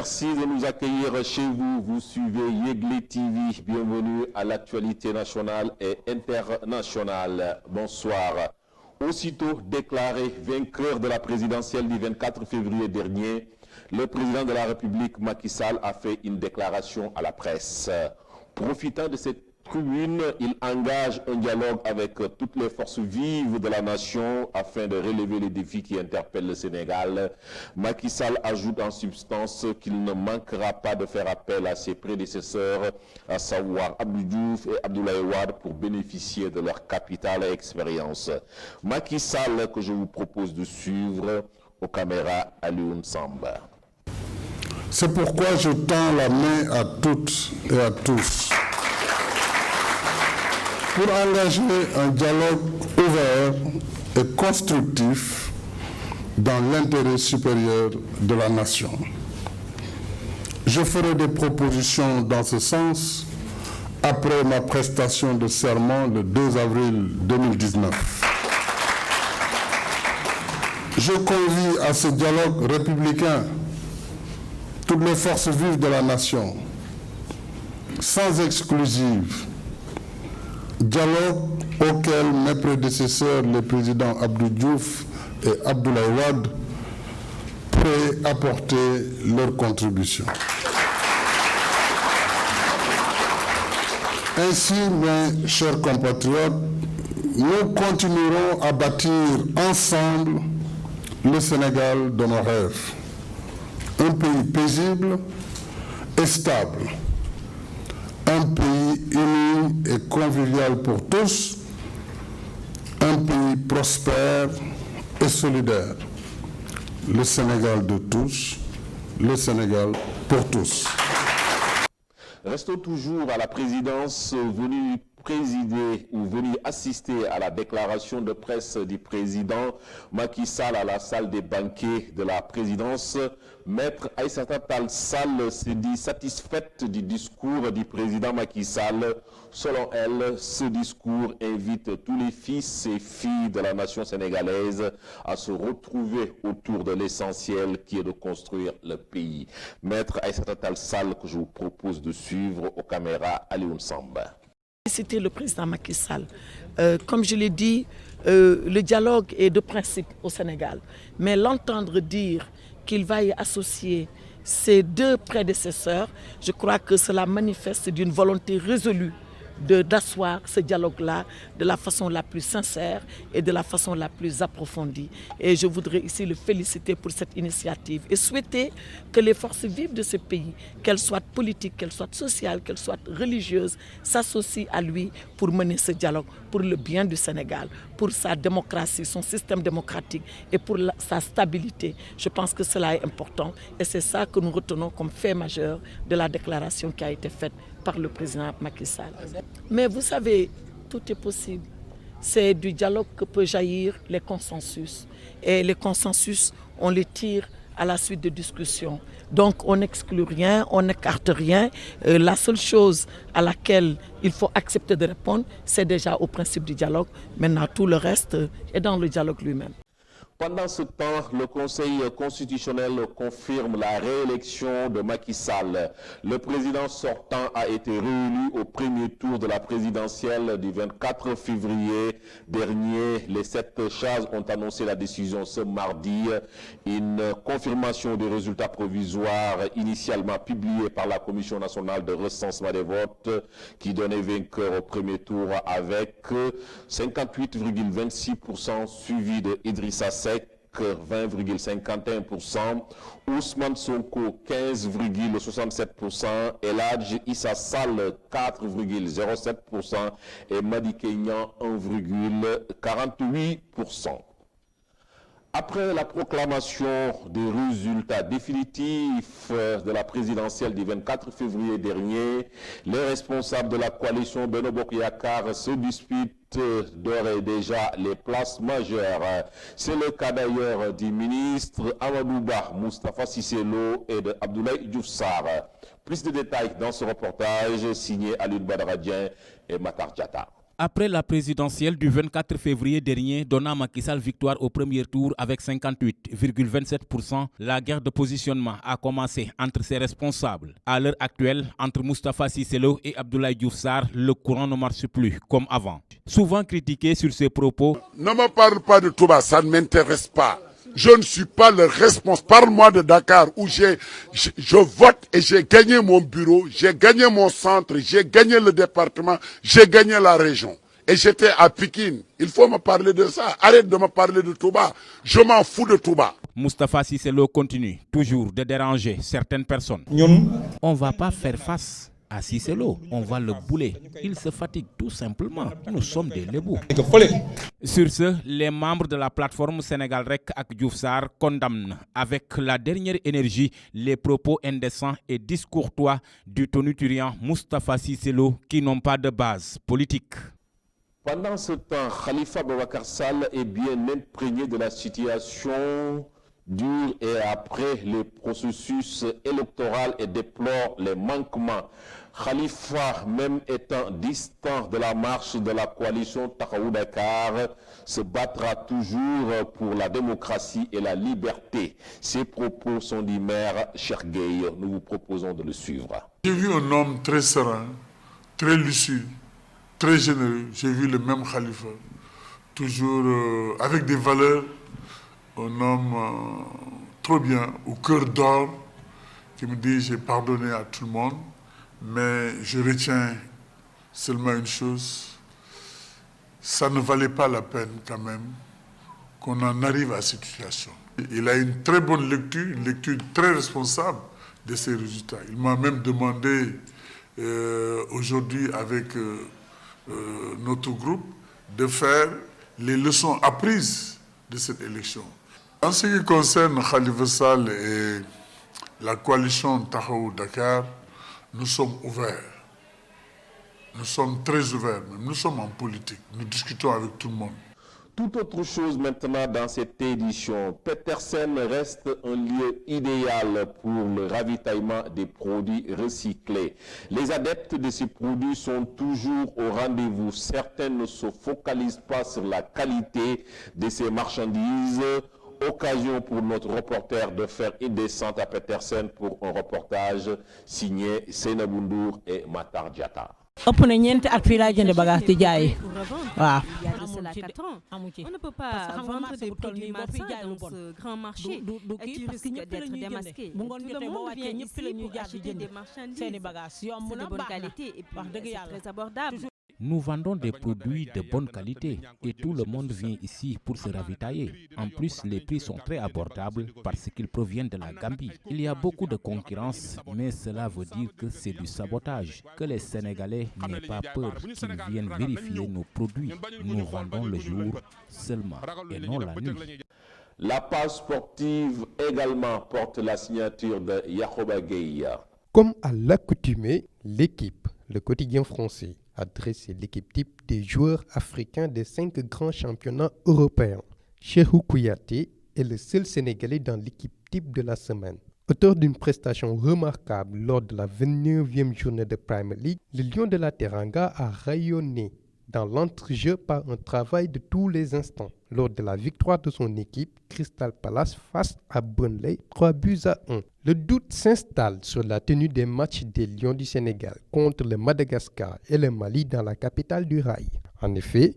Merci de nous accueillir chez vous. Vous suivez Yegle TV. Bienvenue à l'actualité nationale et internationale. Bonsoir. Aussitôt déclaré vainqueur de la présidentielle du 24 février dernier, le président de la République, Macky Sall, a fait une déclaration à la presse. Profitant de cette tribune, il engage un dialogue avec toutes les forces vives de la nation afin de relever les défis qui interpellent le Sénégal. Macky Sall ajoute en substance qu'il ne manquera pas de faire appel à ses prédécesseurs, à savoir Abdou Diouf et Abdoulaye Wade, pour bénéficier de leur capital et expérience. Macky Sall, que je vous propose de suivre aux caméras Alioune Samba. C'est pourquoi je tends la main à toutes et à tous pour engager un dialogue ouvert et constructif dans l'intérêt supérieur de la nation. Je ferai des propositions dans ce sens après ma prestation de serment le 2 avril 2019. Je convie à ce dialogue républicain toutes les forces vives de la nation, sans exclusive. Dialogue auquel mes prédécesseurs, les présidents Abdou Diouf et Abdoulaye Wade, pourraient apporter leur contribution. Ainsi, mes chers compatriotes, nous continuerons à bâtir ensemble le Sénégal de nos rêves. Un pays paisible et stable. Un pays uni et convivial pour tous, un pays prospère et solidaire. Le Sénégal de tous, le Sénégal pour tous. Restons toujours à la présidence, venue présider ou venir assister à la déclaration de presse du président Macky Sall à la salle des banquets de la présidence. Maître Aïssata Tall Sall se dit satisfaite du discours du président Macky Sall. Selon elle, ce discours invite tous les fils et filles de la nation sénégalaise à se retrouver autour de l'essentiel qui est de construire le pays. Maître Aïssata Tall Sall, que je vous propose de suivre aux caméras Alioune Samba. C'était le président Macky Sall. Comme je l'ai dit, le dialogue est de principe au Sénégal. Mais l'entendre dire qu'il va y associer ses deux prédécesseurs, je crois que cela manifeste d'une volonté résolue d'asseoir ce dialogue-là de la façon la plus sincère et de la façon la plus approfondie. Et je voudrais ici le féliciter pour cette initiative et souhaiter que les forces vives de ce pays, qu'elles soient politiques, qu'elles soient sociales, qu'elles soient religieuses, s'associent à lui pour mener ce dialogue, pour le bien du Sénégal, pour sa démocratie, son système démocratique et pour sa stabilité. Je pense que cela est important et c'est ça que nous retenons comme fait majeur de la déclaration qui a été faite par le président Macky Sall. Mais vous savez, tout est possible. C'est du dialogue que peut jaillir les consensus. Et les consensus, on les tire à la suite de discussions. Donc on n'exclut rien, on n'écarte rien. La seule chose à laquelle il faut accepter de répondre, c'est déjà au principe du dialogue. Maintenant, tout le reste est dans le dialogue lui-même. Pendant ce temps, le Conseil constitutionnel confirme la réélection de Macky Sall. Le président sortant a été réélu au premier tour de la présidentielle du 24 février dernier. Les 7 charges ont annoncé la décision ce mardi. Une confirmation des résultats provisoires initialement publiés par la Commission nationale de recensement des votes qui donnait vainqueur au premier tour avec 58,26% suivi de Idrissa Seck 20,51%, Ousmane Sonko 15,67%, Eladj Issa Sall 4,07% et Madi Kenyan 1,48%. Après la proclamation des résultats définitifs de la présidentielle du 24 février dernier, les responsables de la coalition Benno Bokk Yakaar se disputent d'ores et déjà les places majeures. C'est le cas d'ailleurs du ministre Amadou Ba, Moustapha Cissé Lo et de Abdoulaye Diouf Sarr. Plus de détails dans ce reportage signé Alioune Badara Dieng et Matar Diatta. Après la présidentielle du 24 février dernier, donnant Macky Sall victoire au premier tour avec 58,27%, la guerre de positionnement a commencé entre ses responsables. À l'heure actuelle, entre Moustapha Cissé Lo et Abdoulaye Diouf Sarr, le courant ne marche plus comme avant. Souvent critiqué sur ses propos, ne me parle pas de Touba, ça ne m'intéresse pas. Je ne suis pas le responsable. Parle-moi de Dakar où je vote et j'ai gagné mon bureau, j'ai gagné mon centre, j'ai gagné le département, j'ai gagné la région. Et j'étais à Pékin. Il faut me parler de ça. Arrête de me parler de Touba. Je m'en fous de Touba. Moustapha Cissé Lo continue toujours de déranger certaines personnes. On ne va pas faire face à Cissé Lo, on va le bouler. Il se fatigue tout simplement. Nous sommes des lébous. Sur ce, les membres de la plateforme Sénégal Rek ak Diouf Sarr condamnent avec la dernière énergie les propos indécents et discourtois du tonitruant Moustapha Cissé Lo qui n'ont pas de base politique. Pendant ce temps, Khalifa Boubacar Sall est bien imprégné de la situation dure et après le processus électoral et déplore les manquements. Khalifa, même étant distant de la marche de la coalition Taxawu Dakar, se battra toujours pour la démocratie et la liberté. Ces propos sont du maire Cheikh Gueye. Nous vous proposons de le suivre. J'ai vu un homme très serein, très lucide, très généreux. J'ai vu le même Khalifa, toujours avec des valeurs. Un homme trop bien, au cœur d'or, qui me dit j'ai pardonné à tout le monde, mais je retiens seulement une chose, ça ne valait pas la peine quand même qu'on en arrive à cette situation. Il a une très bonne lecture, une lecture très responsable de ces résultats. Il m'a même demandé aujourd'hui avec notre groupe de faire les leçons apprises de cette élection. En ce qui concerne Khalifa Sall et la coalition Taxawu Dakar, nous sommes ouverts. Nous sommes très ouverts, même. Nous sommes en politique. Nous discutons avec tout le monde. Tout autre chose maintenant dans cette édition. Petersen reste un lieu idéal pour le ravitaillement des produits recyclés. Les adeptes de ces produits sont toujours au rendez-vous. Certains ne se focalisent pas sur la qualité de ces marchandises. Occasion pour notre reporter de faire une descente à Petersen pour un reportage signé Seynabou Ndour et Matar Diatta. ëpp na ñeenti at fii laa jënd bagage di jaay waaw. On ne peut pas vendre des produits malsains dans ce grand marché qui risque d'être démasqué. Tout le monde vient ici pour acheter des marchandises. C'est de bonne qualité et puis c'est très abordable. Nous vendons des produits de bonne qualité et tout le monde vient ici pour se ravitailler. En plus, les prix sont très abordables parce qu'ils proviennent de la Gambie. Il y a beaucoup de concurrence, mais cela veut dire que c'est du sabotage. Que les Sénégalais n'aient pas peur qu'ils viennent vérifier nos produits. Nous vendons le jour seulement et non la nuit. La page sportive également porte la signature de Yacoba Gueye. Comme à l'accoutumée, l'équipe, le quotidien français, a dressé l'équipe type des joueurs africains des 5 grands championnats européens. Cheikhou Kouyaté est le seul Sénégalais dans l'équipe type de la semaine. Auteur d'une prestation remarquable lors de la 29e journée de Premier League, le Lion de la Teranga a rayonné dans l'entrejeu par un travail de tous les instants. Lors de la victoire de son équipe, Crystal Palace face à Burnley, 3-1. Le doute s'installe sur la tenue des matchs des Lions du Sénégal contre le Madagascar et le Mali dans la capitale du rail. En effet,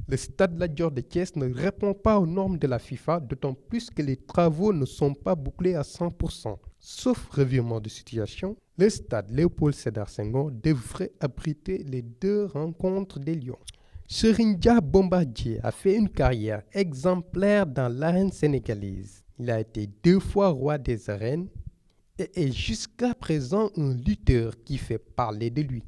le stade Lat Dior de Thiès ne répond pas aux normes de la FIFA, d'autant plus que les travaux ne sont pas bouclés à 100%. Sauf revirement de situation, le stade Léopold Sédar Senghor devrait abriter les 2 rencontres des Lions. Serigne Dia Bombardier a fait une carrière exemplaire dans l'arène sénégalaise. Il a été 2 fois roi des arènes et est jusqu'à présent un lutteur qui fait parler de lui.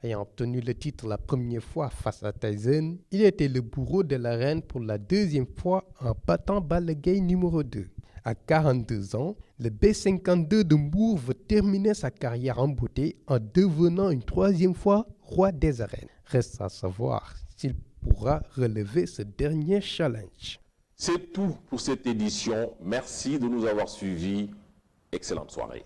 Ayant obtenu le titre la première fois face à Tyson, il était le bourreau de l'arène pour la 2e fois en battant Balla Gaye numéro 2. À 42 ans, le B52 de Mbour veut terminer sa carrière en beauté en devenant une 3e fois roi des arènes. Reste à savoir s'il pourra relever ce dernier challenge. C'est tout pour cette édition. Merci de nous avoir suivis. Excellente soirée.